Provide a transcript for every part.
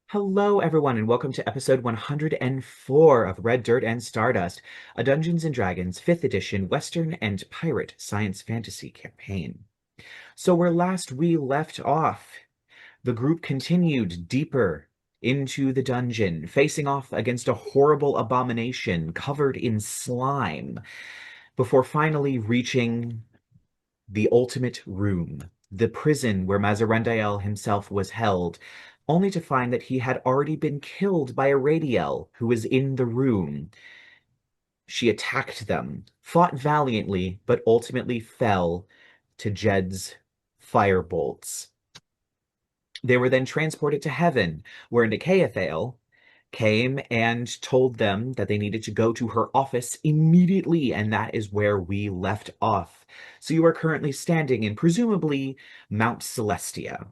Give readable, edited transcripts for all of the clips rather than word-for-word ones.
Hello, everyone, and welcome to episode 104 of Red Dirt and Stardust, a Dungeons & Dragons 5th edition Western and Pirate science fantasy campaign. So where last we left off, the group continued deeper into the dungeon, facing off against a horrible abomination covered in slime, before finally reaching the ultimate room, the prison where Mazarendael himself was held, only to find that he had already been killed by Aradiel, who was in the room. She attacked them, fought valiantly, but ultimately fell to Jed's firebolts. They were then transported to heaven, where Nicaethael came and told them that they needed to go to her office immediately, and that is where we left off. So you are currently standing in presumably Mount Celestia.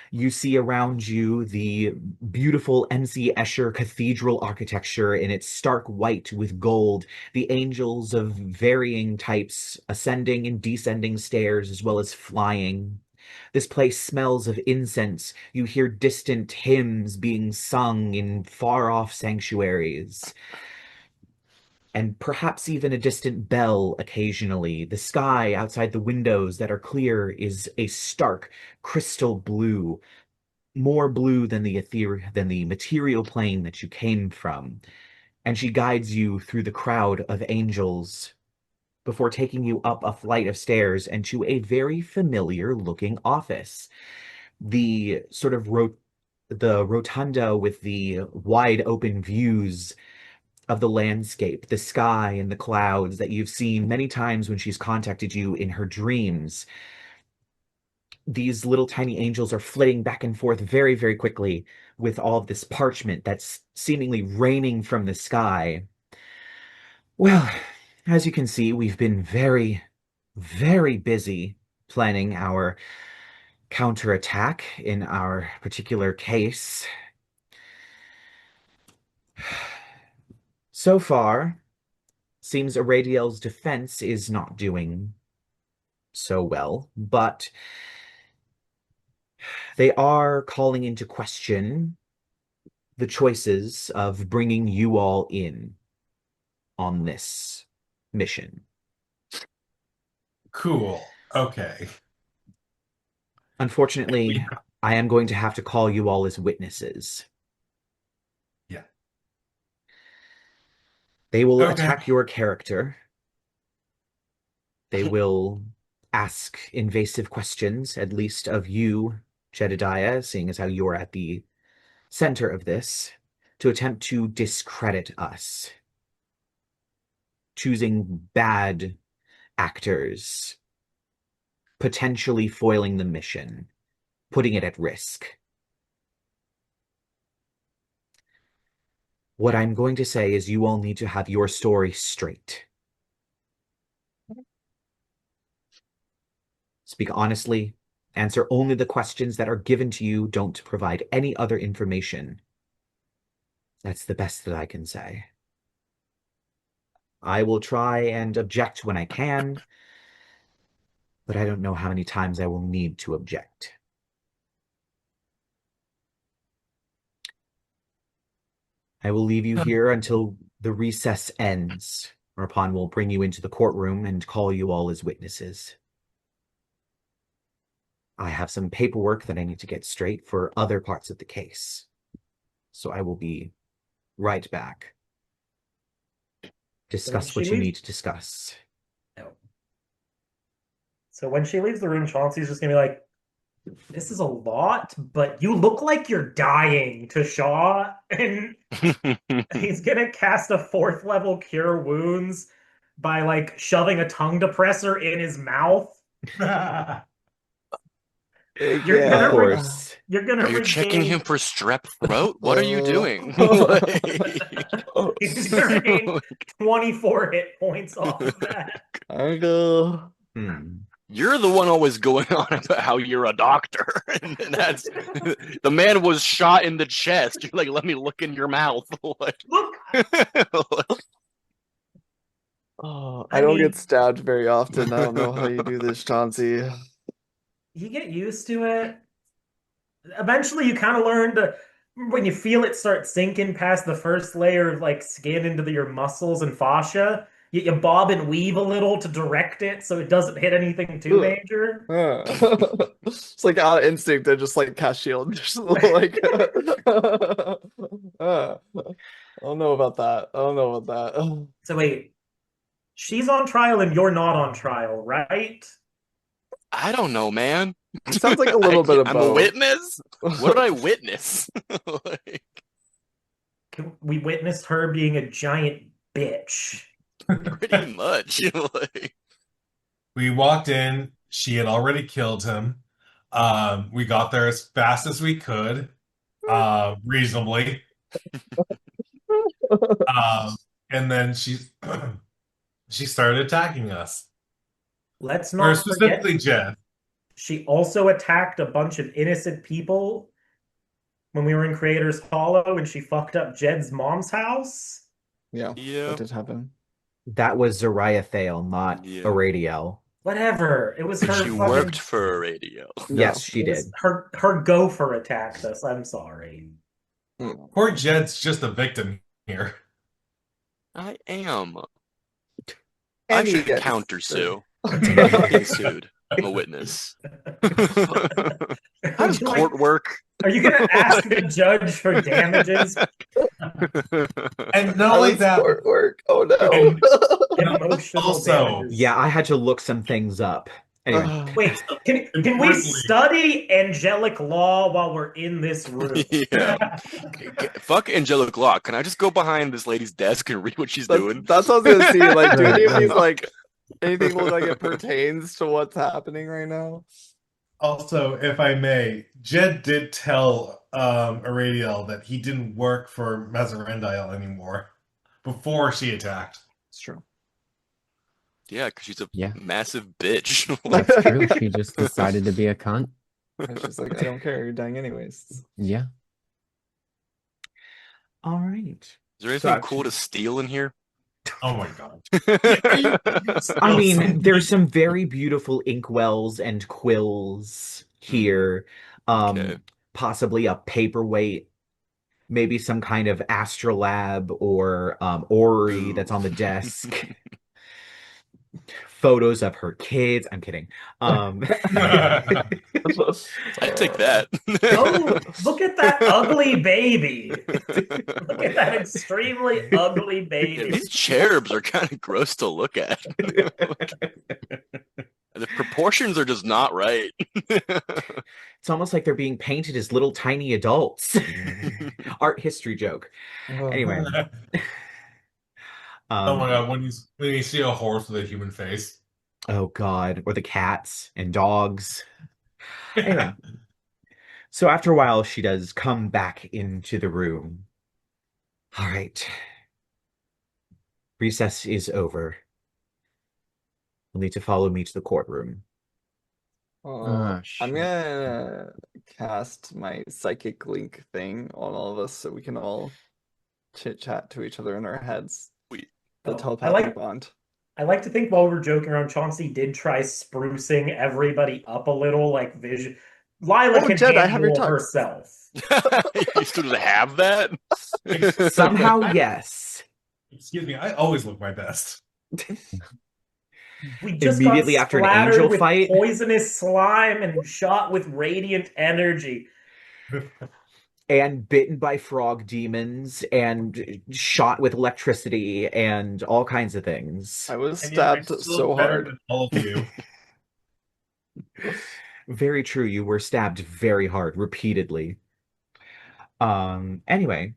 You see around you the beautiful N.C. Escher cathedral architecture in its stark white with gold, the angels of varying types ascending and descending stairs as well as flying. This place smells of incense. You hear distant hymns being sung in far-off sanctuaries, and perhaps even a distant bell occasionally. The sky outside the windows that are clear is a stark crystal blue, more blue than the material plane that you came from. And she guides you through the crowd of angels before taking you up a flight of stairs and to a very familiar looking office. The sort of the rotunda with the wide open views of the landscape, the sky and the clouds that you've seen many times when she's contacted you in her dreams. These little tiny angels are flitting back and forth very, very quickly with all of this parchment that's seemingly raining from the sky. Well, as you can see, we've been very, very busy planning our counterattack in our particular case. So far, seems Aradiel's defense is not doing so well, but they are calling into question the choices of bringing you all in on this mission. Cool. Okay. Unfortunately, I am going to have to call you all as witnesses. Yeah. They will Okay. attack your character. They will ask invasive questions, at least of you, Jedidiah, seeing as how you're at the center of this, to attempt to discredit us, choosing bad actors, potentially foiling the mission, putting it at risk. What I'm going to say is you all need to have your story straight. Speak honestly, answer only the questions that are given to you, don't provide any other information. That's the best that I can say. I will try and object when I can, but I don't know how many times I will need to object. I will leave you here until the recess ends, whereupon we'll bring you into the courtroom and call you all as witnesses. I have some paperwork that I need to get straight for other parts of the case, so I will be right back. So when Discuss she what you leaves, need to discuss. no. So when she leaves the room, Chauncey's just gonna be like, "This is a lot, but you look like you're dying to Shaw," and he's gonna cast a fourth level Cure Wounds by like shoving a tongue depressor in his mouth. You're Of gonna Yeah. re course. you're gonna Are you checking him regain. for strep throat? What are you doing? He's gonna regain 24 hit points off of that. Uncle. You're the one always going on about how you're a doctor. And that's the man was shot in the chest. You're like, let me look in your mouth. Look, Oh, I I don't get mean, stabbed very often. I don't know how you do this, Chauncey. you get used to it. Eventually, you kind of learn to when you feel it start sinking past the first layer of like skin into your muscles and fascia, you bob and weave a little to direct it so it doesn't hit anything too major. It's like out of instinct, they just like cast shield. Just like I don't know about that. I don't know about that. So wait, she's on trial and you're not on trial, right? I don't know, man. It sounds like a little bit of I'm a both. witness. What did I witness? Like, We witnessed her being a giant bitch. pretty much. Like, We walked in. She had already killed him. We got there as fast as we could, reasonably. And then she started attacking us. Let's Or not specifically forget, Jed. she also attacked a bunch of innocent people when we were in Creator's Hollow and she fucked up Jed's mom's house. Yeah, yeah. that did happen. That was Zariah Thale, not Yeah. Aradiel. Whatever. It was her She fucking... worked for Aradiel. Yes, she It was did. her gopher attacked us. I'm sorry. Poor Jed's just a victim here. I am. And I he should gets- countersue. I'm getting sued. I'm a witness. How does court work? Are you gonna ask the judge for damages? And not How only does that, sport work? Oh no. Emotional Also- damages. Yeah, I had to look some things up. Anyway, Wait, can we Importantly- study angelic law while we're in this room? Yeah. Fuck angelic law. Can I just go behind this lady's desk and read what she's doing? That's what I was gonna see. Like, do Right, any of these right. like anything look like it pertains to what's happening right now? Also, if I may, Jed did tell Aradiel that he didn't work for Mazarendiel anymore before she attacked. It's true. Yeah, because she's a Yeah. massive bitch. That's true. She just decided to be a cunt. It's just like I don't care. You're dying anyways. Yeah. all right. Is there anything So cool to steal in here? Oh my god. I mean, there's some very beautiful inkwells and quills here. Okay. Possibly a paperweight, maybe some kind of astrolabe or orrery Ooh. that's on the desk. Photos of her kids. I'm kidding. I'd take that. Oh, look at that ugly baby. Look at that extremely ugly Yeah, baby. these cherubs are kind of gross to look at. The proportions are just not right. It's almost like they're being painted as little tiny adults. Art history joke. Anyway. Oh my god, when you see a horse with a human face. Oh God, or the cats and dogs. Anyway. So after a while, she does come back into the room. All right. Recess is over. You'll need to follow me to the courtroom. I'm shit. gonna cast my psychic link thing on all of us so we can all chit chat to each other in our heads. Sweet. The Oh, telepathic bond. I like to think while we were joking around, Chauncey did try sprucing everybody up a little, like vision. Lyla Oh, can Jed, I have your handle tux. herself. You still just have that? Somehow, yes. Excuse me, I always look my best. We just Immediately got after an splattered angel with fight. poisonous slime and shot with radiant energy. And bitten by frog demons and shot with electricity and all kinds of things. I was And yet I'm stabbed still so better hard. than all of you. Very true. You were stabbed very hard, repeatedly. Anyway.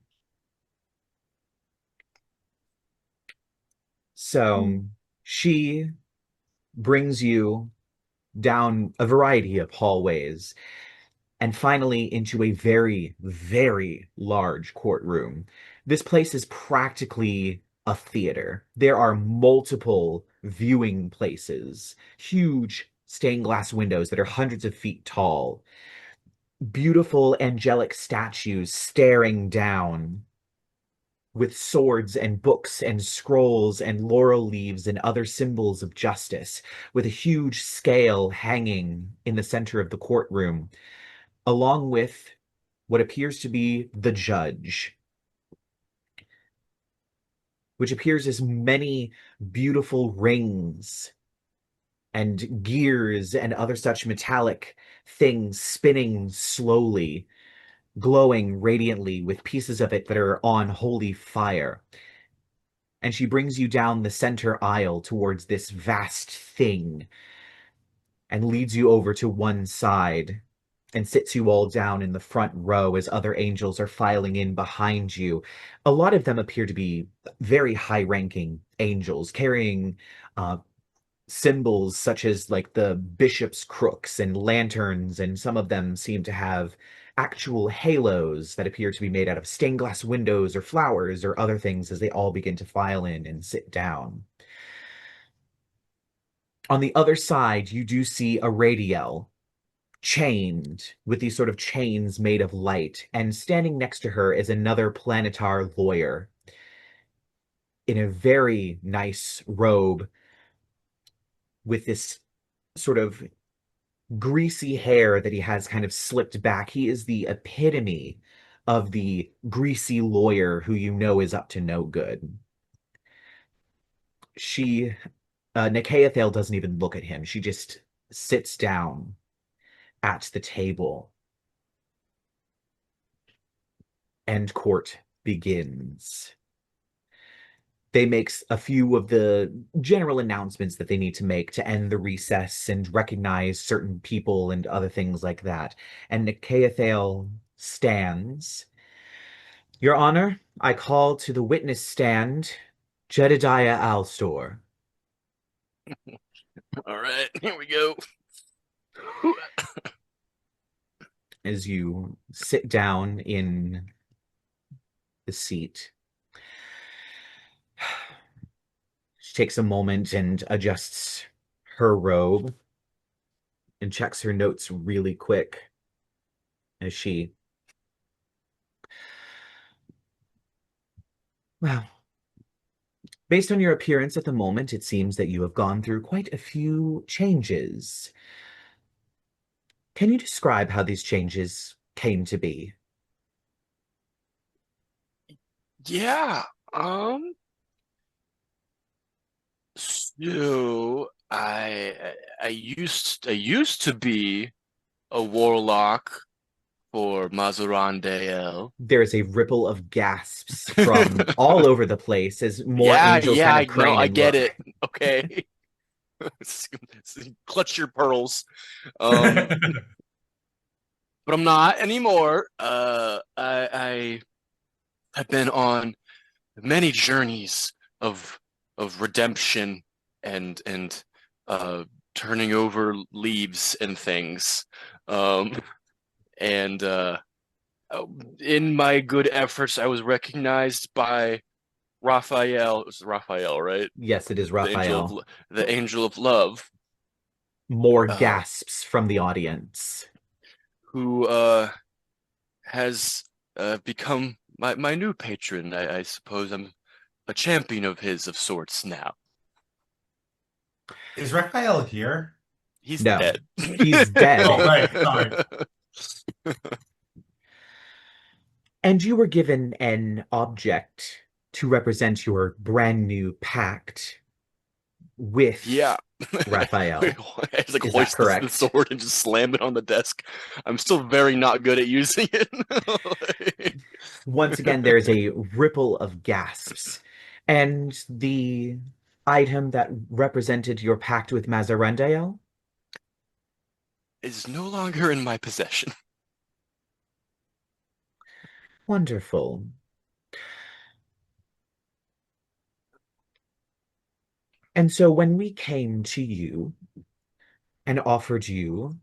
So she brings you down a variety of hallways and finally into a very, very large courtroom. This place is practically a theater. There are multiple viewing places, huge stained glass windows that are hundreds of feet tall, beautiful angelic statues staring down with swords and books and scrolls and laurel leaves and other symbols of justice, with a huge scale hanging in the center of the courtroom, along with what appears to be the judge, which appears as many beautiful rings and gears and other such metallic things spinning slowly, glowing radiantly with pieces of it that are on holy fire. And she brings you down the center aisle towards this vast thing and leads you over to one side and sits you all down in the front row as other angels are filing in behind you. A lot of them appear to be very high-ranking angels, carrying symbols such as like the bishop's crooks and lanterns, and some of them seem to have actual halos that appear to be made out of stained glass windows or flowers or other things as they all begin to file in and sit down. On the other side, you do see Aradiel, chained with these sort of chains made of light, and standing next to her is another planetar lawyer in a very nice robe with this sort of greasy hair that he has kind of slicked back. He is the epitome of the greasy lawyer who you know is up to no good. Nikaethel doesn't even look at him. She just sits down at the table. And court begins. They make a few of the general announcements that they need to make to end the recess and recognize certain people and other things like that. And Nikaethel stands. Your Honor, I call to the witness stand Jedidiah Alastor. All right, here we go. As you sit down in the seat, she takes a moment and adjusts her robe and checks her notes really quick as she... Well, based on your appearance at the moment, it seems that you have gone through quite a few changes. Can you describe how these changes came to be? Yeah. So I used to be a warlock for Mazarandale. There's a ripple of gasps from all over the place as more angels kind of crane I and get look. it. Okay. Clutch your pearls. But I'm not anymore. I have been on many journeys of redemption and turning over leaves and things. And in my good efforts, I was recognized by Raphael. It was Raphael, right? Yes, it is Raphael. The angel of love. More gasps from the audience. Who has become my new patron. I suppose I'm a champion of his of sorts now. Is Raphael here? He's No, dead. he's dead. Oh, right. Sorry. And you were given an object to represent your brand new pact with Raphael. I just like Is that hoist the correct? sword and just slam it on the desk. I'm still very not good at using it. Once again, there's a ripple of gasps. And the item that represented your pact with Mazarandale? Is no longer in my possession. Wonderful. And so when we came to you and offered you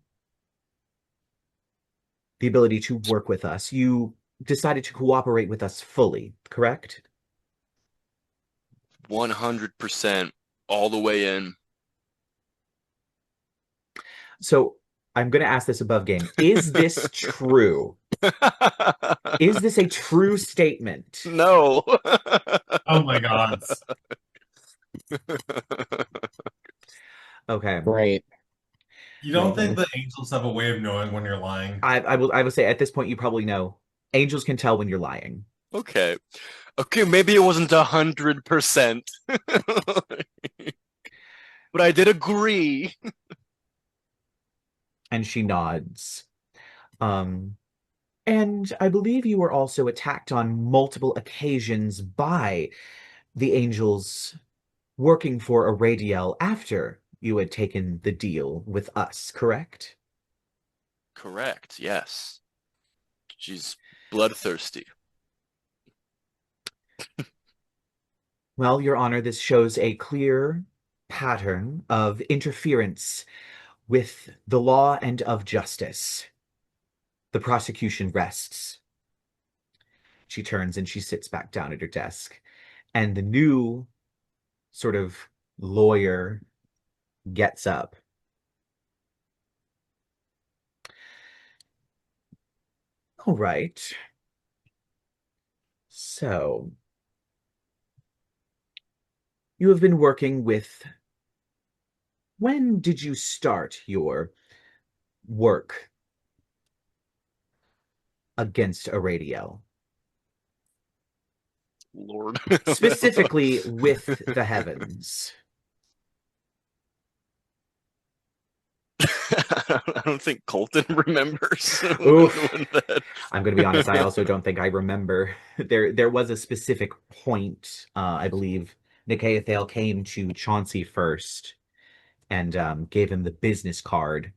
the ability to work with us, you decided to cooperate with us fully, correct? 100% all the way in. So I'm going to ask this above game. Is this true? Is this a true statement? No. Oh my God. Okay. Great. You don't think the angels have a way of knowing when you're lying? I will say at this point you probably know. Angels can tell when you're lying. Okay. Okay, maybe it wasn't 100%. But I did agree. And she nods. And I believe you were also attacked on multiple occasions by the angels working for Aradiel after you had taken the deal with us, correct? Correct, yes. She's bloodthirsty. Well, Your Honor, this shows a clear pattern of interference with the law and of justice. The prosecution rests. She turns and she sits back down at her desk. And the new sort of lawyer gets up. All right. So, you have been working with... When did you start your work against Aradiel? Lord. Specifically with the heavens. I don't think Colton remembers. Oof. That... I'm going to be honest, I also don't think I remember. There was a specific point, I believe Nicaethale came to Chauncey first and gave him the business card.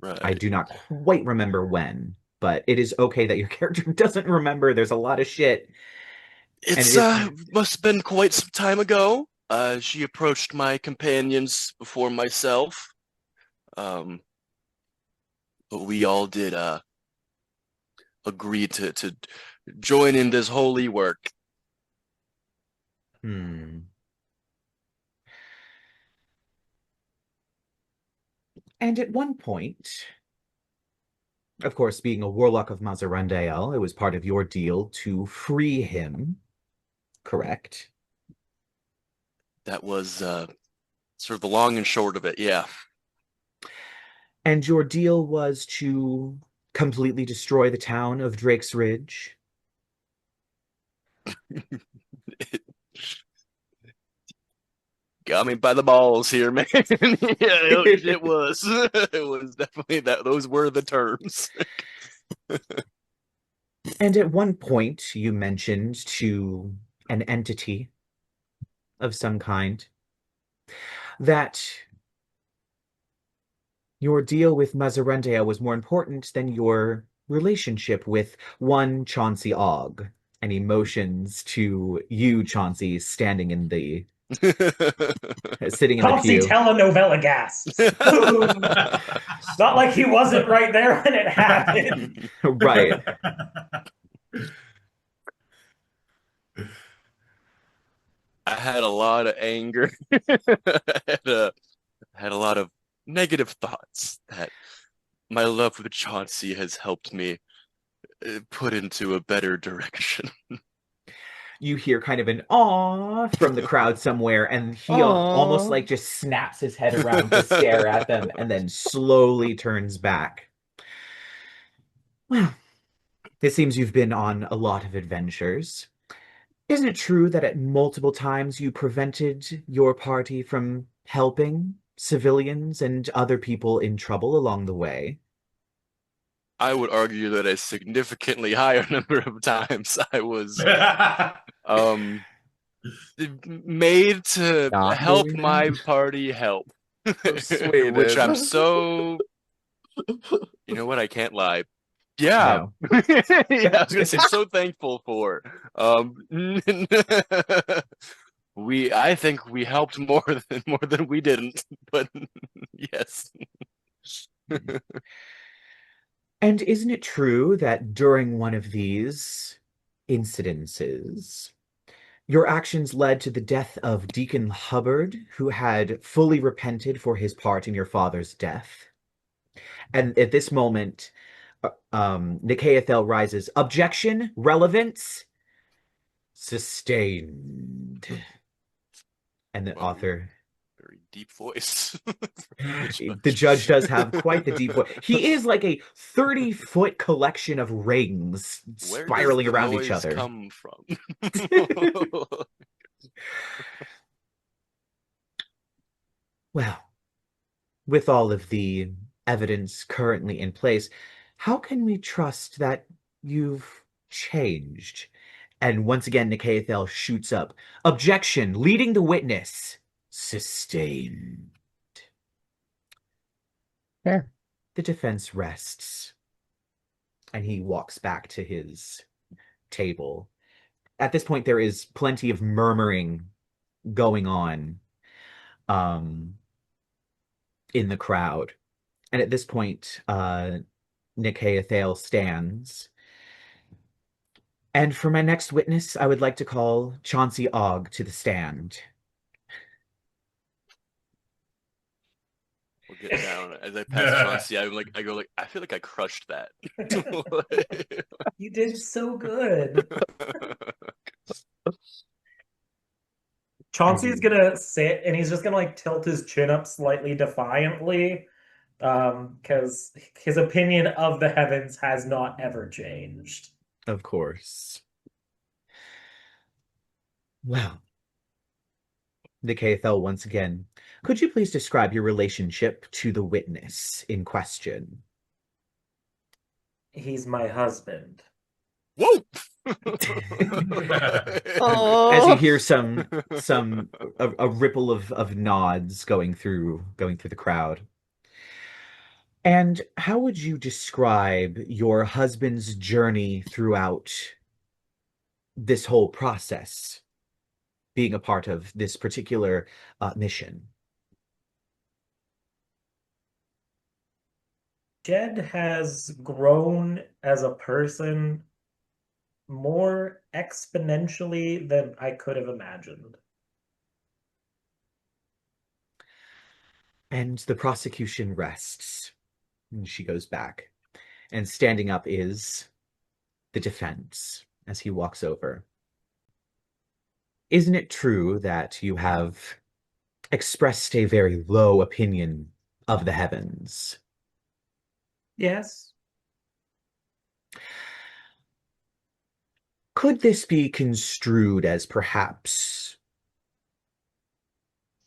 Right. I do not quite remember when, but it is okay that your character doesn't remember. There's a lot of shit. It's must have been quite some time ago. She approached my companions before myself. But we all did agree to join in this holy work. And at one point, of course, being a warlock of Mazarandael, it was part of your deal to free him, correct? That was sort of the long and short of it, yeah. And your deal was to completely destroy the town of Drake's Ridge? Got me by the balls here, man. Yeah, it was. It was definitely that. Those were the terms. And at one point, you mentioned to an entity of some kind that your deal with Mazarendia was more important than your relationship with one Chauncey Og, and emotions to you, Chauncey, standing in the sitting in the Chauncey pew. telenovela gasps. Not like he wasn't right there when it happened. Right. I had a lot of anger. I had a lot of negative thoughts that my love with Chauncey has helped me put into a better direction. You hear kind of an "aw" from the crowd somewhere, and he almost like just snaps his head around to stare at them and then slowly turns back. Well, it seems you've been on a lot of adventures. Isn't it true that at multiple times you prevented your party from helping civilians and other people in trouble along the way? I would argue that a significantly higher number of times I was made to Not help doing my that? party help. Which I'm so... You know what? I can't lie. Yeah. No. Yeah, I was gonna say, so thankful for. I think we helped more than we didn't, but yes. And isn't it true that during one of these incidences, your actions led to the death of Deacon Hubbard, who had fully repented for his part in your father's death? And at this moment, Nicaethel rises. Objection, relevance, sustained. And the author Very deep voice. The judge does have quite the deep voice. He is like a 30-foot collection of rings Where does spiraling the around each noise other. come from? Well, with all of the evidence currently in place, how can we trust that you've changed? And once again, Nikaethel shoots up. Objection, leading the witness. Sustained. Fair. The defense rests, and he walks back to his table. At this point, there is plenty of murmuring going on in the crowd. And at this point, Nikaethel stands. And for my next witness, I would like to call Chauncey Ogg to the stand. We'll get down. As I pass Chauncey, I go like, I feel like I crushed that. You did so good. Chauncey's gonna sit and he's just gonna like tilt his chin up slightly defiantly, because his opinion of the heavens has not ever changed. Of course. Well, Nikaethel once again, could you please describe your relationship to the witness in question? He's my husband. Whoa! As you hear a ripple of nods going through the crowd. And how would you describe your husband's journey throughout this whole process, being a part of this particular mission? Jed has grown as a person more exponentially than I could have imagined. And the prosecution rests. And she goes back. And standing up is the defense as he walks over. Isn't it true that you have expressed a very low opinion of the heavens? Yes. Could this be construed as perhaps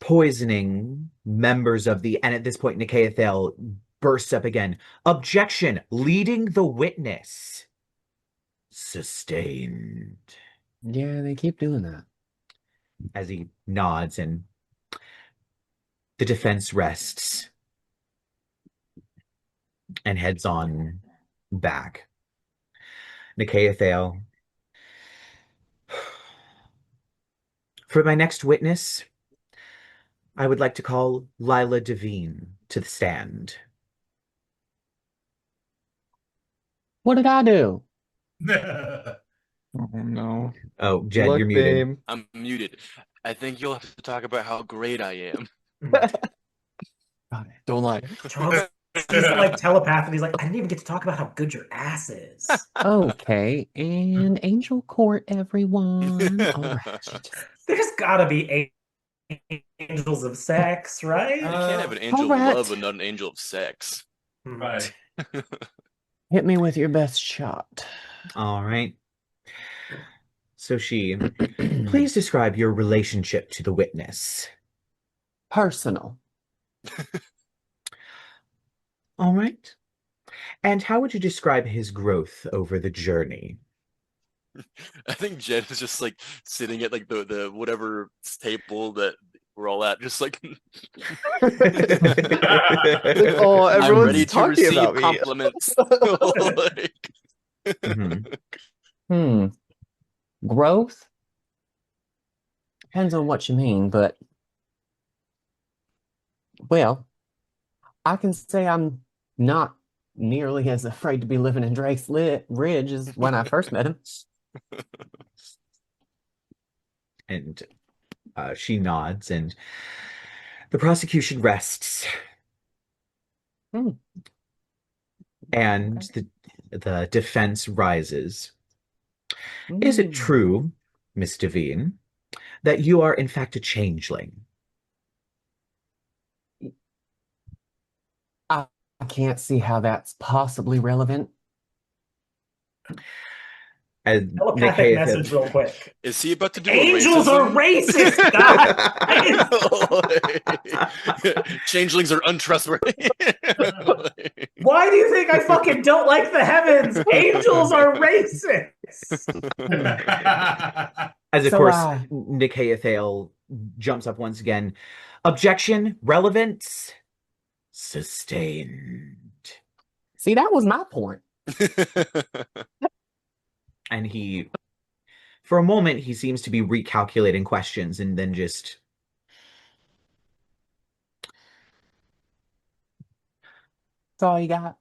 poisoning members of the... And at this point, Nikaethel bursts up again. Objection, leading the witness. Sustained. Yeah, they keep doing that. As he nods and the defense rests and heads on back. Nikaethel, for my next witness, I would like to call Lyla Devine to the stand. What did I do? Oh no. Oh, Jed, Look, you're muted. babe. I'm muted. I think you'll have to talk about how great I am. Don't lie. Chauncey's like telepath, he's like, I didn't even get to talk about how good your ass is. Okay, and Angel Court, everyone. All right. There's gotta be angels of sex, right? You can't have an angel of Alright. love but not an angel of sex. Right. Hit me with your best shot. All right. So please describe your relationship to the witness. Personal. All right. And how would you describe his growth over the journey? I think Jen is just like sitting at like the whatever table that we're all at, just like Oh, I'm everyone's ready to talking receive about me. compliments. Like, Mhm. Growth? Depends on what you mean, but well, I can say I'm not nearly as afraid to be living in Drake's Ridge as when I first met him. And she nods, and the prosecution rests. Hmm. And the defense rises. Is it Mm. true, Miss Devine, that you are in fact a changeling? I can't see how that's possibly relevant. And Telepathic Nicaea message real quick. Is he about to do Angels a are racism? racist, guys! Changelings are untrustworthy. Why do you think I fucking don't like the heavens? Angels are racist! As of So course, I- Nicaea jumps up once again. Objection, relevance, sustained. See, that was my point. And he, for a moment, he seems to be recalculating questions and then just. That's all you got.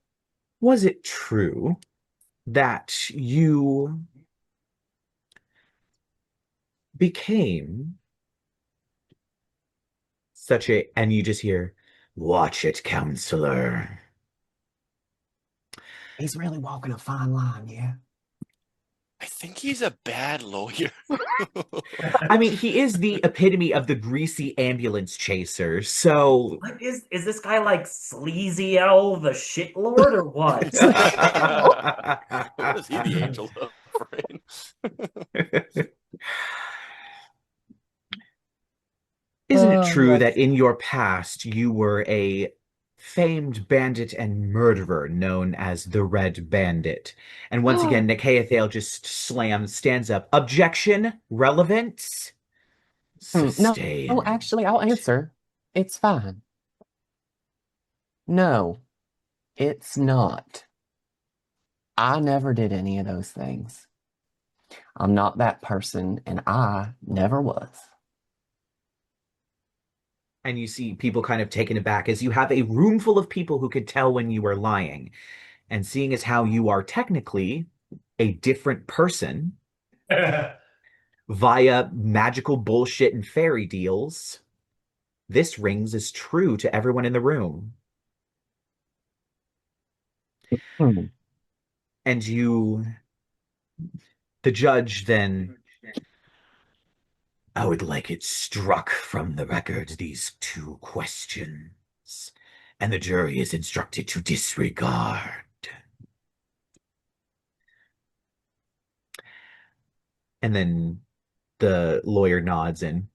Was it true that you became such a, and you just hear, watch it, counselor. He's really walking a fine line, yeah. I think he's a bad lawyer. I mean, he is the epitome of the greasy ambulance chaser, so. What is this guy like Sleazy L the shit lord or what? Is he the angel of rain? Isn't it true yes. that in your past you were a famed bandit and murderer known as the Red Bandit? And once again, Nicaea just stands up. Objection, relevance, No, sustained. actually, I'll answer. It's fine. No, it's not. I never did any of those things. I'm not that person, and I never was. And you see people kind of taken aback as you have a room full of people who could tell when you were lying. And seeing as how you are technically a different person via magical bullshit and fairy deals, this rings as true to everyone in the room. And the judge then, I would like it struck from the record, these two questions, and the jury is instructed to disregard. And then the lawyer nods and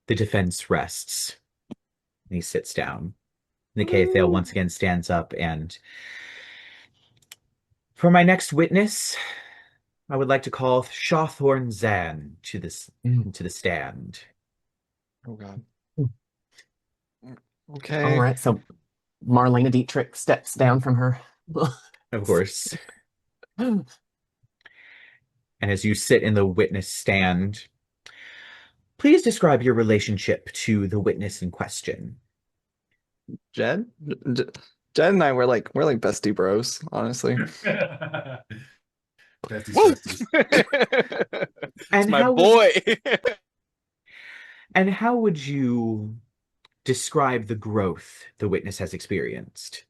the defense rests. And he sits down. Nicaea once again stands up and, for my next witness, I would like to call Shawthorn Zann to the stand. Oh God. Okay. All right, so Marlena Dietrich steps down from her. Of course. And as you sit in the witness stand, please describe your relationship to the witness in question. Jed? Jed and I we're like bestie bros, honestly. Besties. It's my boy. And how would you describe the growth the witness has experienced?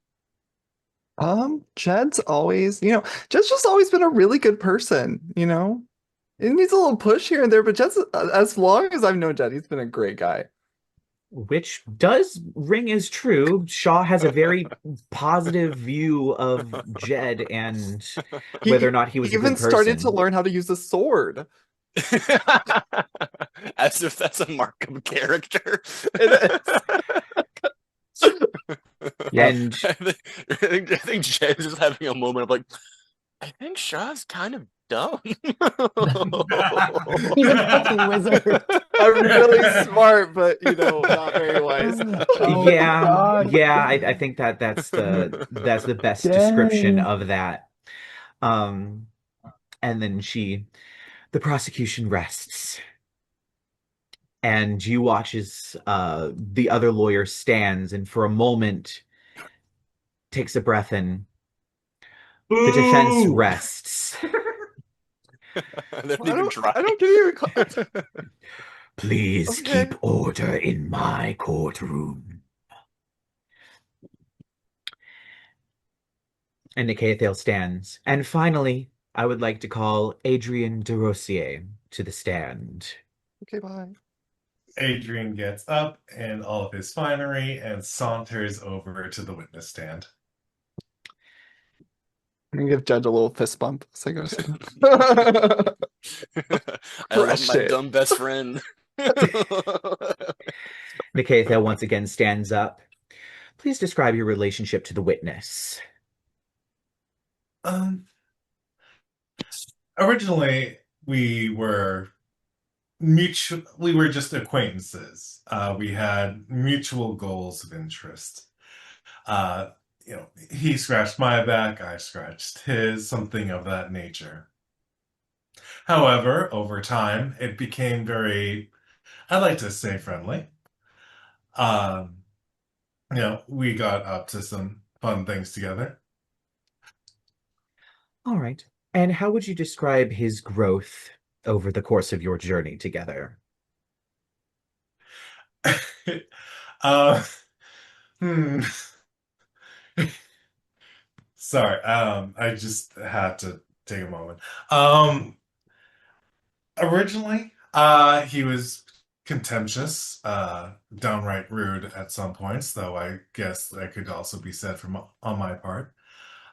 Jed's always, Jed's just always been a really good person, It needs a little push here and there, but Jed's, as long as I've known Jed, he's been a great guy. Which does ring as true. Shaw has a very positive view of Jed and whether or not he was a good even person. started to learn how to use a sword. As if that's a mark of character. And I think Jed's just having a moment of like, I think Shaw's kind of dumb. He's a fucking wizard. I'm really smart, but not very wise. Oh, yeah, God. I think that's the best description of that. And then the prosecution rests. And you watch as the other lawyer stands and for a moment takes a breath and the defense rests. They're even dry. I don't give you Please Okay. keep order in my courtroom. And Nicaea stands. And finally, I would like to call Adrien Derosiers to the stand. Okay, bye. Adrien gets up in all of his finery and saunters over to the witness stand. I'm gonna give Judge a little fist bump as I go to sleep. I love Crushed my it. dumb best friend. Nicaethel once again stands up. Please describe your relationship to the witness. Originally, we were just acquaintances. We had mutual goals of interest. He scratched my back, I scratched his, something of that nature. However, over time, it became very, I'd like to say, friendly. We got up to some fun things together. All right. And how would you describe his growth over the course of your journey together? uh, hmm. Sorry, I just had to take a moment. Originally, he was contemptuous, downright rude at some points, though I guess that could also be said from on my part.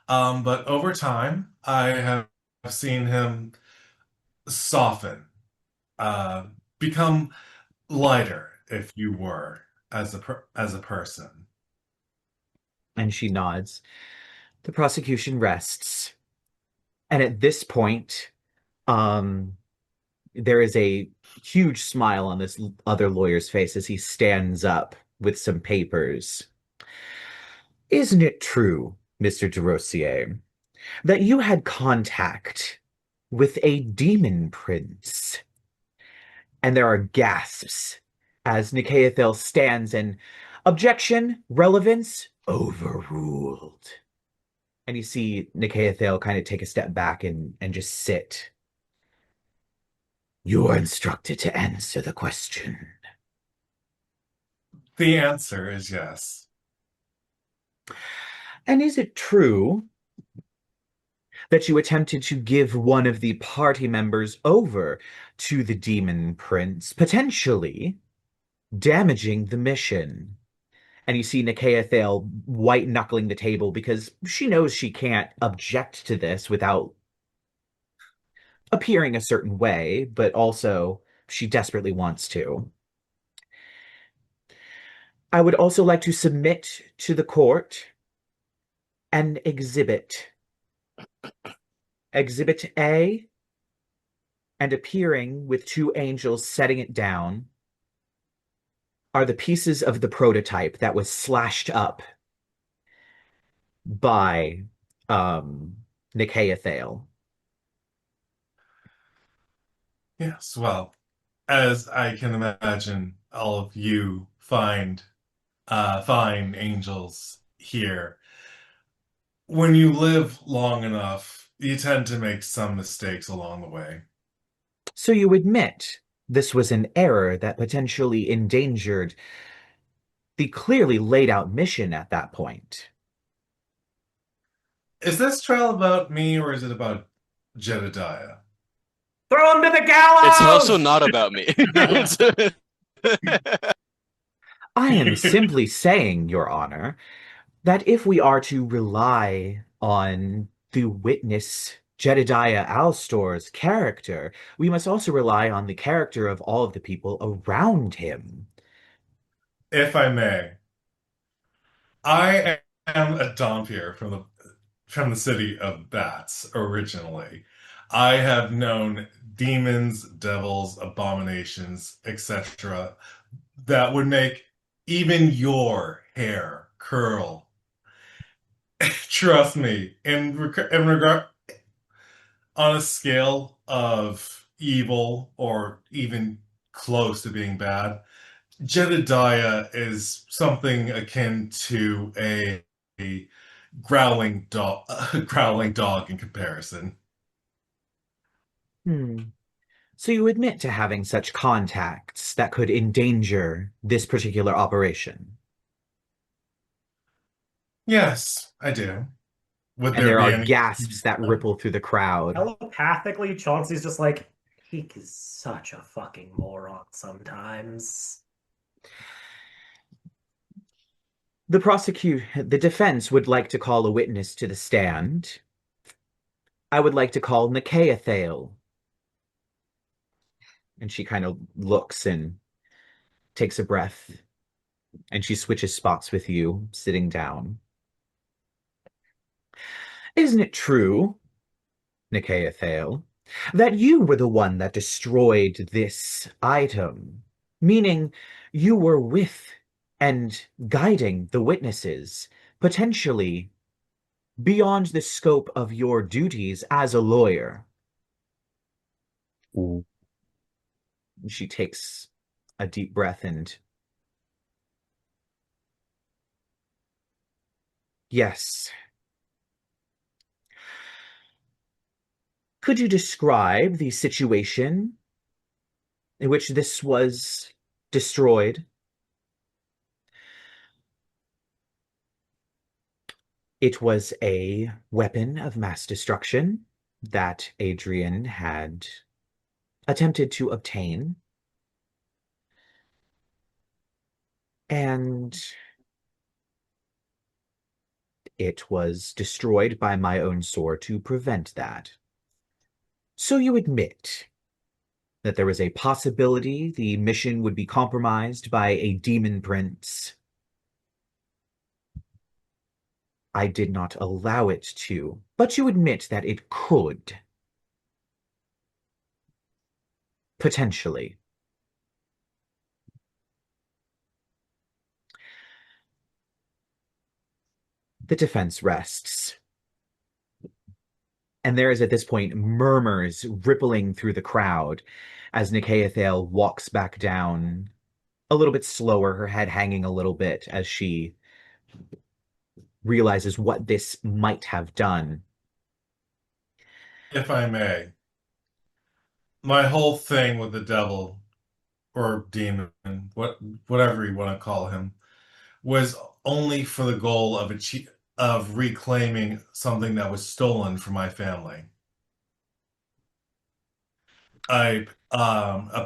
But over time, I have seen him soften, uh, become lighter, if you were, as a person. And she nods. The prosecution rests. And at this point, there is a huge smile on this other lawyer's face as he stands up with some papers. Isn't it true, Mr. Derosier, that you had contact with a demon prince? And there are gasps as Nicaethel stands and objection, relevance, overruled. And you see Nicaethel kind of take a step back and just sit. You are instructed to answer the question. The answer is yes. And is it true that you attempted to give one of the party members over to the demon prince, potentially damaging the mission? And you see Nicaethel white-knuckling the table because she knows she can't object to this without appearing a certain way, but also she desperately wants to. I would also like to submit to the court an exhibit. Exhibit A, and appearing with two angels setting it down, are the pieces of the prototype that was slashed up by Nicaethel. Yes, well, as I can imagine, all of you fine angels here. When you live long enough, you tend to make some mistakes along the way. So you admit this was an error that potentially endangered the clearly laid out mission at that point. Is this trial about me or is it about Jedidiah? Throw him to the gallows! It's also not about me. I am simply saying, Your Honor, that if we are to rely on the witness Jedidiah Alastor's character, we must also rely on the character of all of the people around him. If I may, I am a Dhampir from the city of Bats originally. I have known demons, devils, abominations, etc. that would make even your hair curl. Trust me, in regard on a scale of evil or even close to being bad, Jedidiah is something akin to a growling dog, growling dog in comparison. So you admit to having such contacts that could endanger this particular operation? Yes, I do. Would And there there be are any? gasps that ripple through the crowd. Telepathically, Chauncey's just like, he is such a fucking moron sometimes. The defense would like to call a witness to the stand. I would like to call Nicaeathale. And she kind of looks and takes a breath, and she switches spots with you, sitting down. Isn't it true, Nicaeathale, that you were the one that destroyed this item? Meaning you were with and guiding the witnesses, potentially beyond the scope of your duties as a lawyer. Mm. She takes a deep breath and yes. Could you describe the situation in which this was destroyed? It was a weapon of mass destruction that Adrien had attempted to obtain. And it was destroyed by my own sword to prevent that. So you admit that there was a possibility the mission would be compromised by a demon prince. I did not allow it to, but you admit that it could. Potentially. The defense rests. And there is at this point murmurs rippling through the crowd as Nicaeathale walks back down a little bit slower, her head hanging a little bit as she realizes what this might have done. If I may, my whole thing with the devil or demon, whatever you want to call him, was only for the goal of reclaiming something that was stolen from my family. A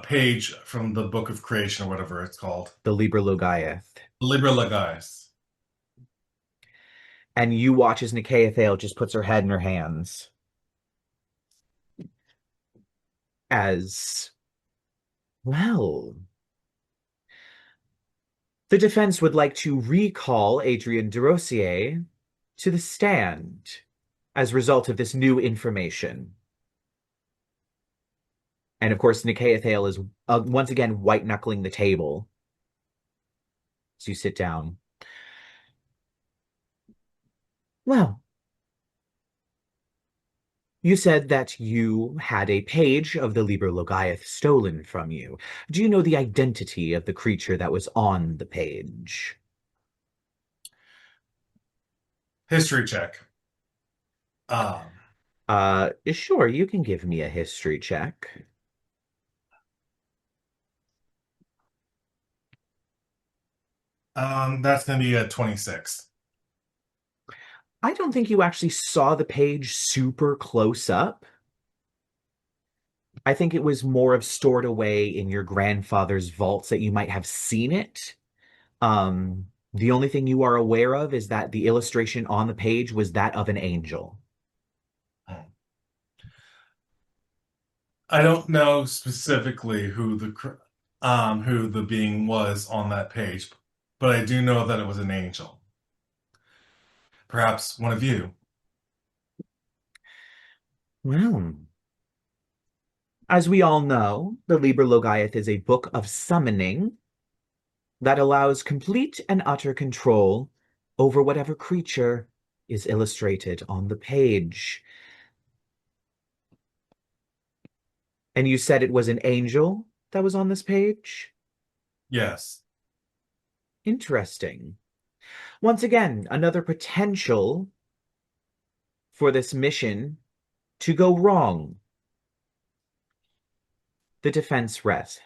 page from the Book of Creation or whatever it's called. The Liber Logaeth. Liber Logaeth. And you watch as Nicaeathale just puts her head in her hands. As well. The defense would like to recall Adrien Derosiers to the stand as a result of this new information. And of course, Nicaeathale is once again white-knuckling the table. So you sit down. Well, you said that you had a page of the Liber Logaeth stolen from you. Do you know the identity of the creature that was on the page? History check. Sure, you can give me a history check. That's going to be a 26. I don't think you actually saw the page super close up. I think it was more of stored away in your grandfather's vaults that you might have seen it. The only thing you are aware of is that the illustration on the page was that of an angel. I don't know specifically who the being was on that page, but I do know that it was an angel. Perhaps one of you. Well, as we all know, the Liber Logaeth is a book of summoning that allows complete and utter control over whatever creature is illustrated on the page. And you said it was an angel that was on this page? Yes. Interesting. Once again, another potential for this mission to go wrong. The defense rests.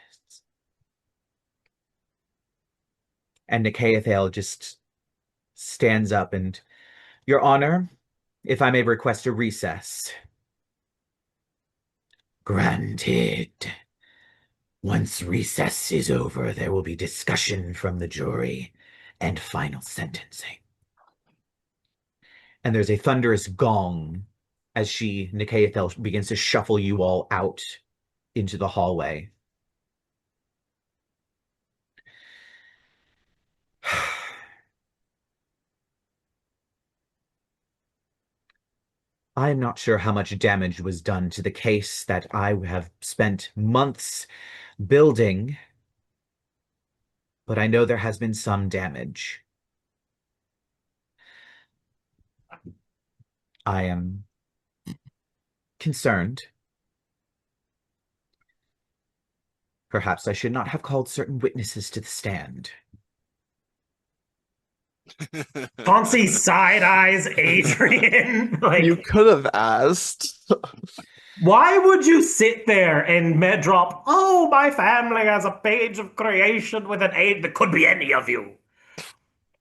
And Nicaeathale just stands up and, Your Honor, if I may request a recess. Granted. Once recess is over, there will be discussion from the jury and final sentencing. And there's a thunderous gong as Nikaethel begins to shuffle you all out into the hallway. I'm not sure how much damage was done to the case that I have spent months building, but I know there has been some damage. I am concerned. Perhaps I should not have called certain witnesses to the stand. Chauncey side eyes Adrien. You could have asked. Why would you sit there and drop, oh, my family has a page of creation with an aid that could be any of you?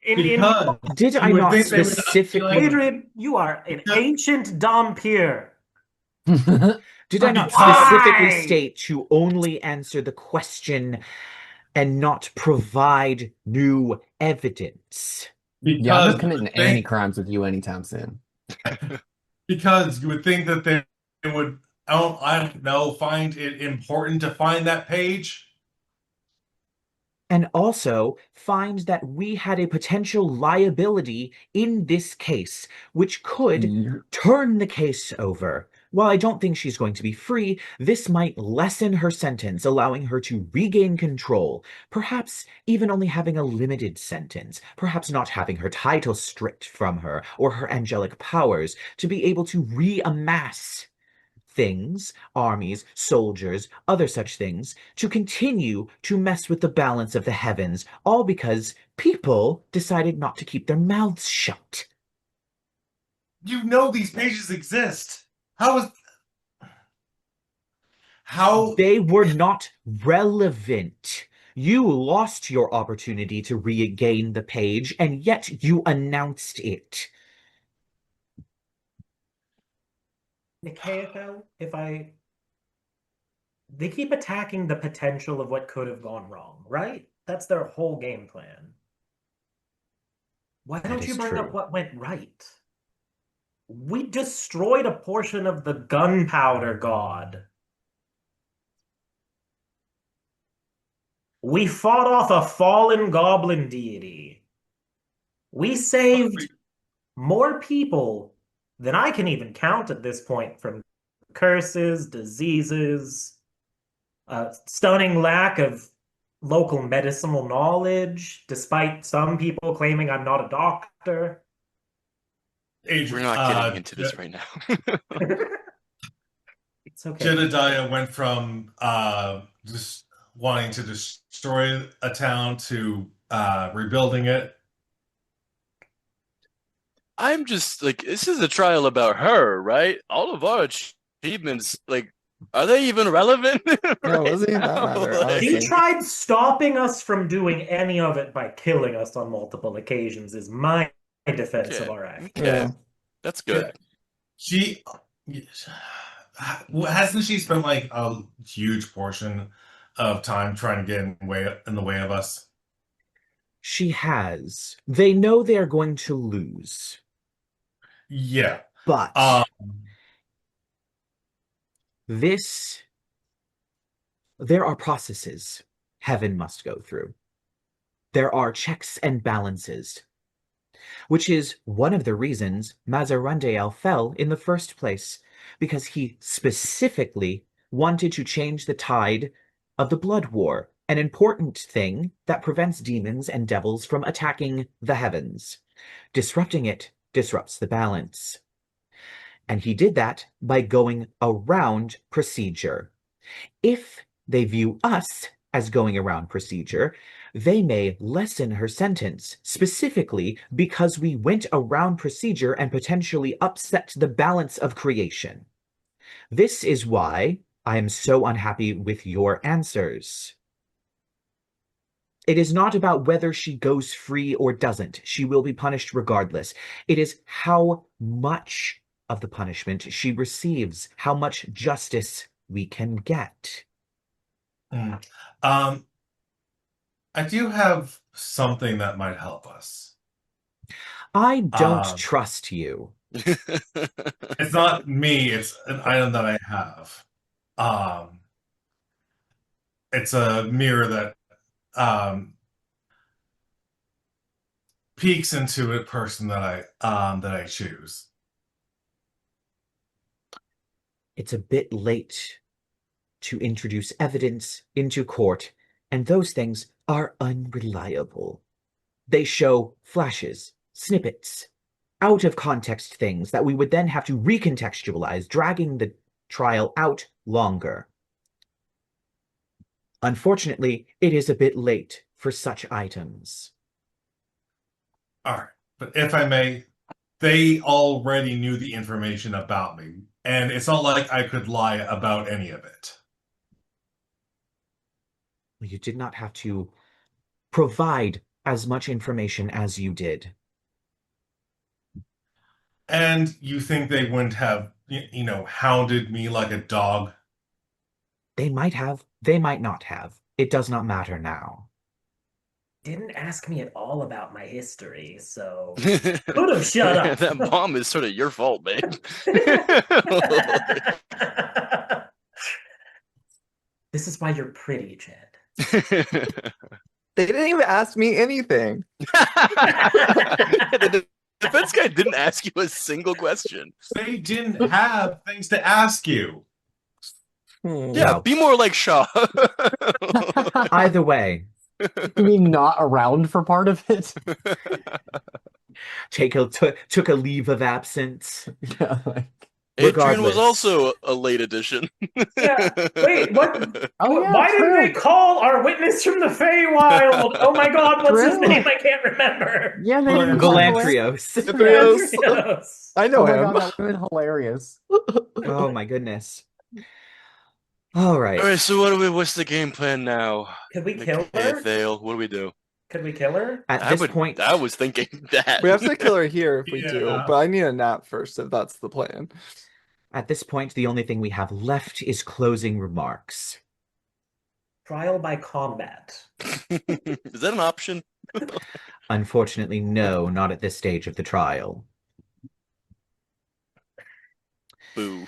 Because Did I not specifically... Adrien, you are an ancient Dhampir. Did I not specifically state to only answer the question and not provide new evidence? Yeah, I'm not committing any crimes with you anytime soon. Because you would think that they would, I don't know, find it important to find that page. And also find that we had a potential liability in this case, which could turn the case over. While I don't think she's going to be free, this might lessen her sentence, allowing her to regain control, perhaps even only having a limited sentence, perhaps not having her title stripped from her or her angelic powers, to be able to re-amass things, armies, soldiers, other such things, to continue to mess with the balance of the heavens, all because people decided not to keep their mouths shut. You know these pages exist. How they were not relevant. You lost your opportunity to regain the page, and yet you announced it. Nikaethel, they keep attacking the potential of what could have gone wrong, right? That's their whole game plan. Why don't you bring up what went right? We destroyed a portion of the gunpowder god. We fought off a fallen goblin deity. We saved more people than I can even count at this point, from curses, diseases, stunning lack of local medicinal knowledge, despite some people claiming I'm not a doctor. We're not getting into this right now. It's okay. Jedidiah went from just wanting to destroy a town to rebuilding it. I'm just like, this is a trial about her, right? All of our achievements, like, are they even relevant? No, it doesn't even matter. She tried stopping us from doing any of it by killing us on multiple occasions, is my defense of our act. Okay. That's good. She hasn't she spent like a huge portion of time trying to get in the way of us? She has. They know they are going to lose. Yeah. But there are processes heaven must go through. There are checks and balances, which is one of the reasons Aradiel fell in the first place, because he specifically wanted to change the tide of the blood war, an important thing that prevents demons and devils from attacking the heavens. Disrupting it disrupts the balance. And he did that by going around procedure. If they view us as going around procedure, they may lessen her sentence, specifically because we went around procedure and potentially upset the balance of creation. This is why I am so unhappy with your answers. It is not about whether she goes free or doesn't. She will be punished regardless. It is how much of the punishment she receives, how much justice we can get. Mm. Um, I do have something that might help us. I don't Um, trust you. it's not me, it's an item that I have. Um, it's a mirror that peeks into a person that I choose. It's a bit late to introduce evidence into court, and those things are unreliable. They show flashes, snippets, out of context things that we would then have to recontextualize, dragging the trial out longer. Unfortunately, it is a bit late for such items. All right, but if I may, they already knew the information about me, and it's not like I could lie about any of it. You did not have to provide as much information as you did. And you think they wouldn't have, hounded me like a dog? They might have, they might not have. It does not matter now. Didn't ask me at all about my history, so could have shut up. That bomb is sort of your fault, man. This is why you're pretty, Jed. They didn't even ask me anything. The defense guy didn't ask you a single question. They didn't have things to ask you. Yeah, Well, be more like Shaw. either way, You mean not around for part of it? took a leave of absence. Yeah, like, Adrien was Regardless. also a late addition. Yeah. Wait, what? oh yeah, Why true. didn't they call our witness from the Feywild? Oh my god, what's his True. name? I can't remember. Yeah, they didn't Galantrios. Andreas. I know Oh my him. god, that would have been hilarious. Oh my goodness. All right. All right, so what's the game plan now? Could we kill Okay, her? Thale, what do we do? Could we kill her? At this point, I was thinking that. We have to kill her here if we do, Yeah. but I need a nap first if that's the plan. at this point, the only thing we have left is closing remarks. Trial by combat. Is that an option? Unfortunately, no, not at this stage of the trial. Boo.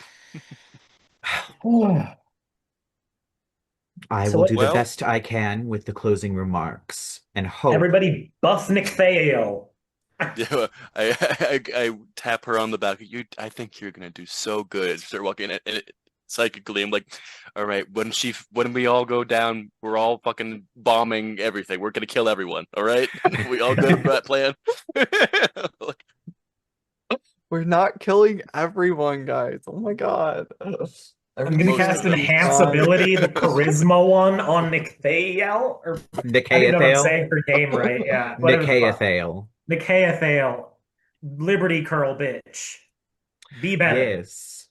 I So will do the well- best I can with the closing remarks and hope. Everybody buff Nick Fail. Yeah, I tap her on the back. I think you're gonna do so good. Start walking, and psychically, I'm like, all right, when we all go down, we're all fucking bombing everything. We're gonna kill everyone. All right, we all good with that plan. Like, We're not killing everyone, guys. Oh my god. I'm gonna cast enhance ability, the charisma one on Nick Fail. Or I don't know if I'm Nicaeathale. saying her name right. Yeah. whatever the fuck. Nicaeathale. Nicaeathale. Liberty curl bitch. Be better. Yes.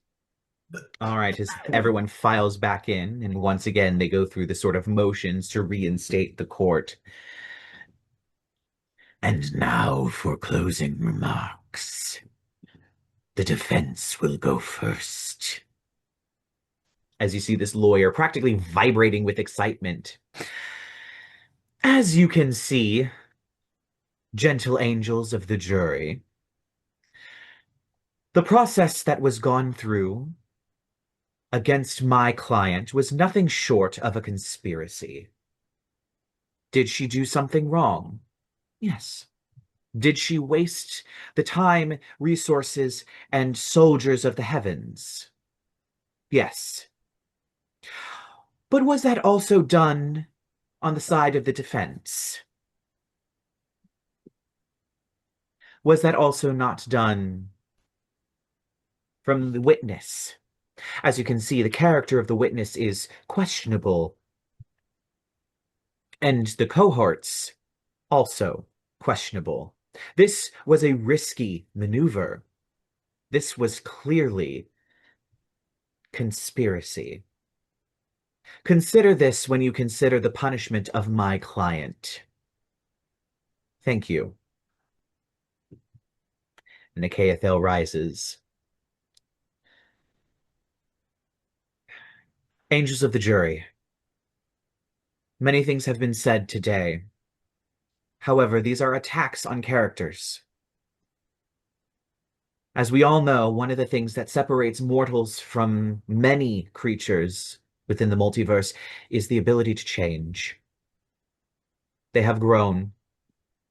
All right, as everyone files back in, and once again they go through the sort of motions to reinstate the court. And now for closing remarks. The defense will go first. As you see this lawyer practically vibrating with excitement. As you can see, gentle angels of the jury, the process that was gone through against my client was nothing short of a conspiracy. Did she do something wrong? Yes. Did she waste the time, resources, and soldiers of the heavens? Yes. But was that also done on the side of the defense? Was that also not done from the witness? As you can see, the character of the witness is questionable. And the cohorts also questionable. This was a risky maneuver. This was clearly conspiracy. Consider this when you consider the punishment of my client. Thank you. Nicaeathale rises. Angels of the jury, Many things have been said today. However, these are attacks on characters. As we all know, one of the things that separates mortals from many creatures within the multiverse is the ability to change. They have grown.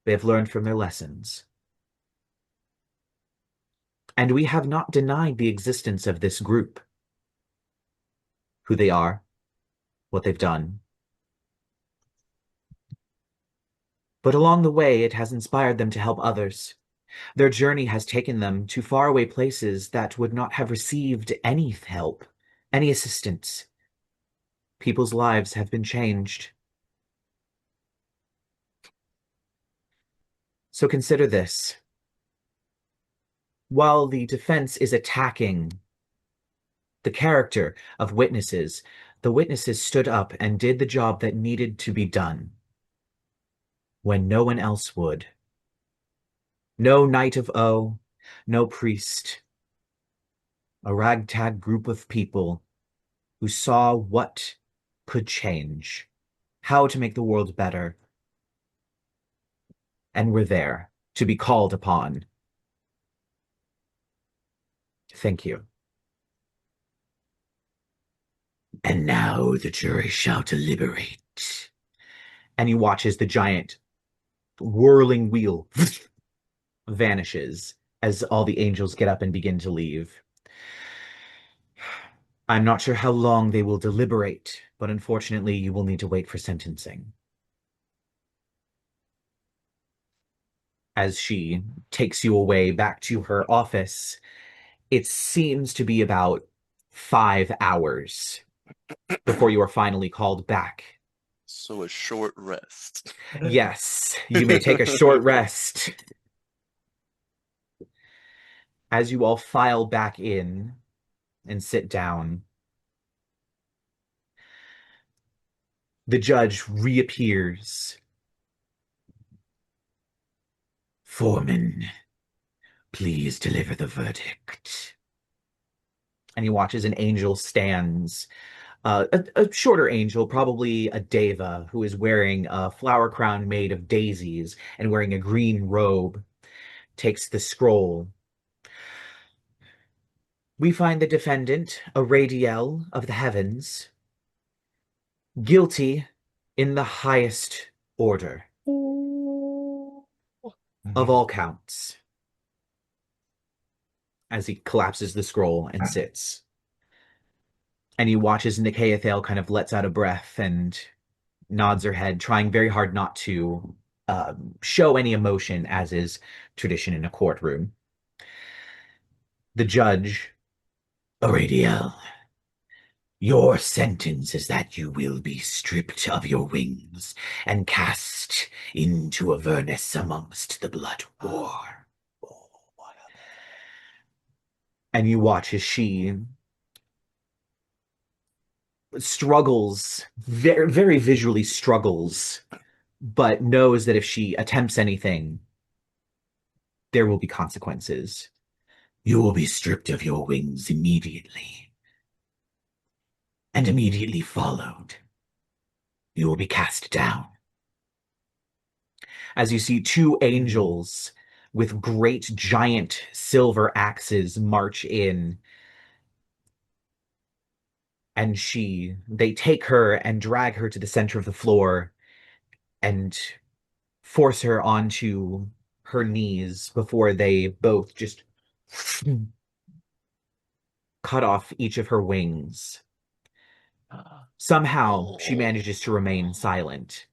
They have learned from their lessons. And we have not denied the existence of this group. Who they are, what they've done. But along the way, it has inspired them to help others. Their journey has taken them to faraway places that would not have received any help, any assistance. People's lives have been changed. So consider this. While the defense is attacking the character of witnesses, the witnesses stood up and did the job that needed to be done when no one else would. No Knight of O, no priest. A ragtag group of people who saw what could change, how to make the world better, and were there to be called upon. Thank you. And now the jury shall deliberate. And he watches the giant whirling wheel vanishes as all the angels get up and begin to leave. I'm not sure how long they will deliberate, but unfortunately you will need to wait for sentencing. As she takes you away back to her office, it seems to be about 5 hours before you are finally called back. So a short rest. Yes, you may take a short rest. As you all file back in and sit down, the judge reappears. Foreman, please deliver the verdict. And he watches an angel stands, a shorter angel, probably a deva, who is wearing a flower crown made of daisies and wearing a green robe, takes the scroll. We find the defendant, Aradiel of the Heavens, guilty in the highest order of all counts. As he collapses the scroll and sits. And he watches Nikayathale kind of lets out a breath and nods her head, trying very hard not to show any emotion, as is tradition in a courtroom. The judge, Aradiel, your sentence is that you will be stripped of your wings and cast into Avernus amongst the blood war. And you watch as she struggles, very, very visually struggles, but knows that if she attempts anything, there will be consequences. You will be stripped of your wings immediately. And immediately followed, you will be cast down. As you see 2 angels with great giant silver axes march in, and they take her and drag her to the center of the floor and force her onto her knees before they both just cut off each of her wings. Somehow she manages to remain silent.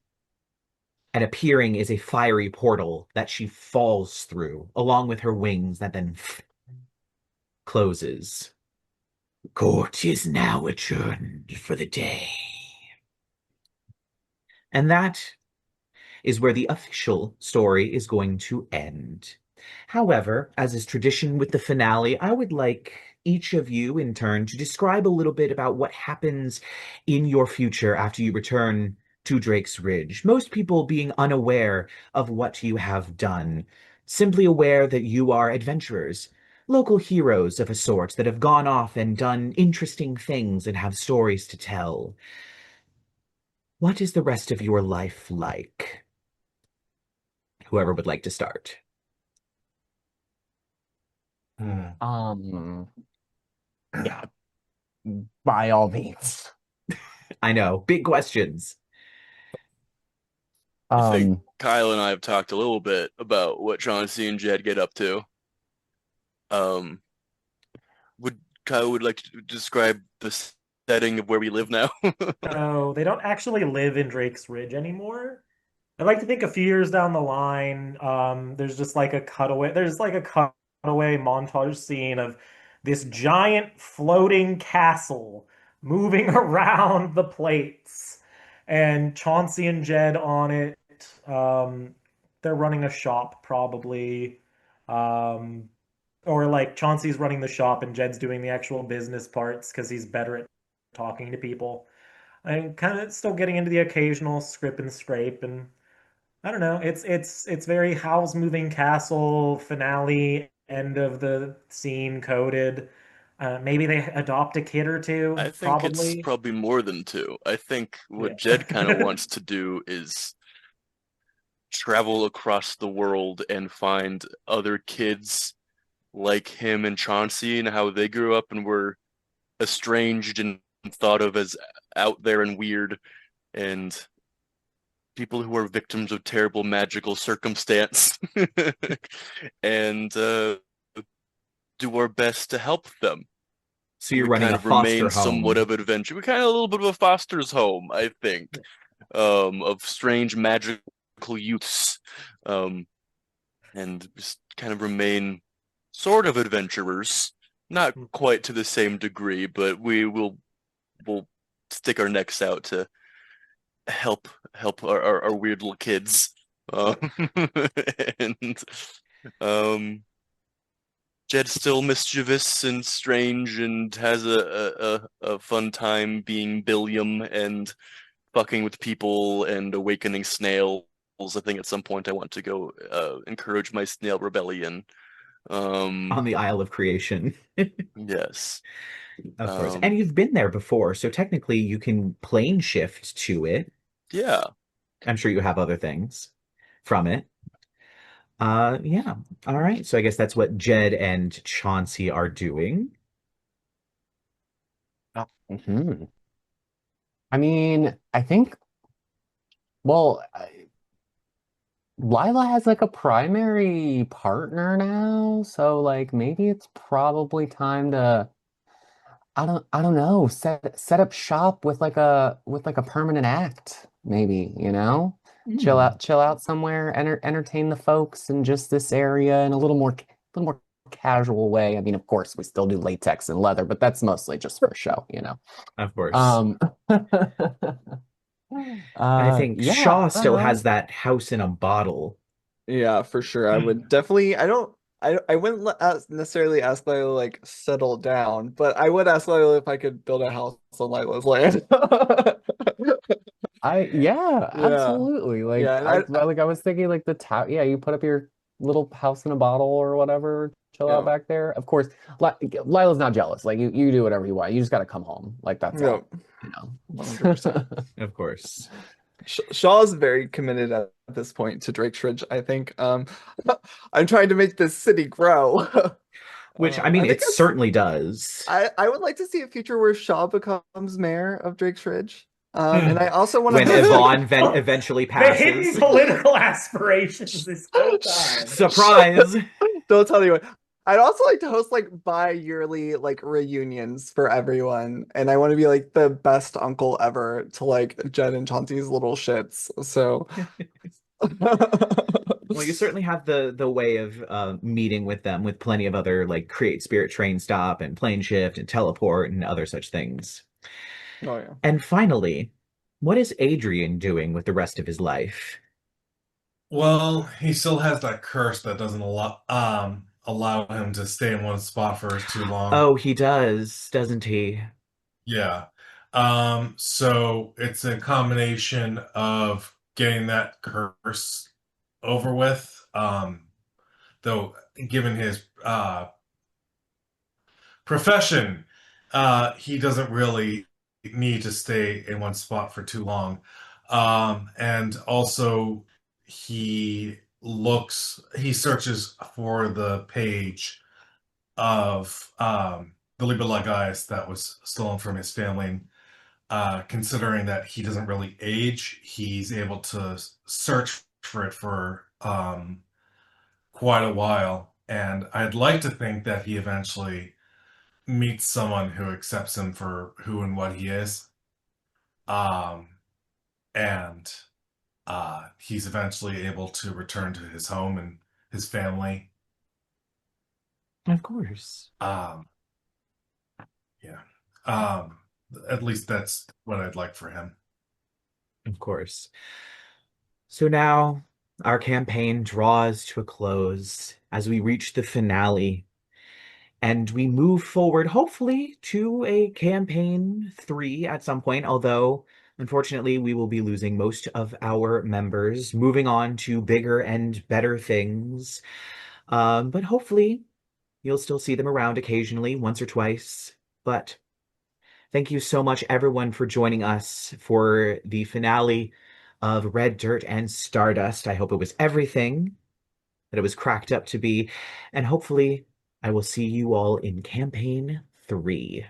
And appearing is a fiery portal that she falls through, along with her wings that then closes. Court is now adjourned for the day. And that is where the official story is going to end. However, as is tradition with the finale, I would like each of you in turn to describe a little bit about what happens in your future after you return to Drake's Ridge. Most people being unaware of what you have done, simply aware that you are adventurers, local heroes of a sort that have gone off and done interesting things and have stories to tell. What is the rest of your life like? Whoever would like to start. Hmm. Yeah, by all means. I know, big questions. I think Um, Kyle and I have talked a little bit about what Chauncey and Jed get up to. Um, would Kyle would like to describe the setting of where we live now? No, they don't actually live in Drake's Ridge anymore. I'd like to think a few years down the line, there's just like a cutaway. There's like a cutaway montage scene of this giant floating castle moving around the plates, and Chauncey and Jed on it. They're running a shop probably, um, or like Chauncey's running the shop and Jed's doing the actual business parts because he's better at talking to people. I'm kind of still getting into the occasional script and scrape, and I don't know. It's very Howl's Moving Castle finale, end of the scene coded. Maybe they adopt a kid or I two, think it's probably. probably more than two. I think what Jed kind of Yeah. wants to do is travel across the world and find other kids like him and Chauncey and how they grew up and were estranged and thought of as out there and weird, and people who are victims of terrible magical circumstance and do our best to help them. So you're We running kind a of foster remain somewhat home. of an adventure. We kind of a little bit of a foster's home, I think, of strange magical youths, um, and just kind of remain sort of adventurers, not quite to the same degree, but we'll stick our necks out to help our weird little kids. Um, and Jed's still mischievous and strange and has a fun time being Billiam and fucking with people and awakening snails. I think at some point I want to go encourage my snail rebellion. On the Isle of Creation. Yes. Of course. And you've been there before, so technically you can plane shift to it. Yeah. I'm sure you have other things from it. Yeah. All right. So I guess that's what Jed and Chauncey are doing. mhm. I mean, I think, well, Lyla has like a primary partner now, so like maybe it's probably time to I don't know, set up shop with like a permanent act, maybe, you know? Hmm. Chill out somewhere, entertain the folks in just this area in a little more casual way. I mean, of course, we still do latex and leather, but that's mostly just for show, you know. Of course. Um I think yeah, Shaw I don't still has know. that house in a bottle. Yeah, for sure. I would definitely. I wouldn't necessarily ask Lila like settle down, but I would ask Lila if I could build a house on Lila's land. Yeah, Yeah, absolutely. yeah, and I was thinking like the town, yeah, you put up your little house in a bottle or whatever, chill out yeah, back there. Of course, Lila's not jealous. Like you do whatever you want. You just got to come home. Like that's yeah, all, you 100%. know. Of course. Shaw's very committed at this point to Drake's Ridge, I think. I'm trying to make this city grow. Which, I mean, I think it certainly does. I would like to see a future where Shaw becomes mayor of Drake's Ridge. And Hmm. I also want to When host like Yvonne eventually The hidden passes. political aspirations this whole time. Surprise! don't tell anyone. I'd also like to host like bi-yearly like reunions for everyone, and I want to be like the best uncle ever to like Jed and Chauncey's little shits. So Well, you certainly have the way of meeting with them with plenty of other like create spirit train stop and plane shift and teleport and other such things. Oh yeah. And finally, what is Adrien doing with the rest of his life? Well, he still has that curse that doesn't allow him to stay in one spot for too long. Oh, he does, doesn't he? Yeah. So it's a combination of getting that curse over with. Though given his profession, he doesn't really need to stay in one spot for too long. And also he searches for the page of the Liber Lagais that was stolen from his family. Considering that he doesn't really age, he's able to search for it for quite a while. And I'd like to think that he eventually meets someone who accepts him for who and what he is. And he's eventually able to return to his home and his family. Of course. Yeah. At least that's what I'd like for him. Of course. So now our campaign draws to a close as we reach the finale, and we move forward, hopefully, to a campaign 3 at some point, although unfortunately we will be losing most of our members, moving on to bigger and better things. But hopefully you'll still see them around occasionally, once or twice. But thank you so much, everyone, for joining us for the finale of Red Dirt and Stardust. I hope it was everything that it was cracked up to be, and hopefully I will see you all in Campaign 3.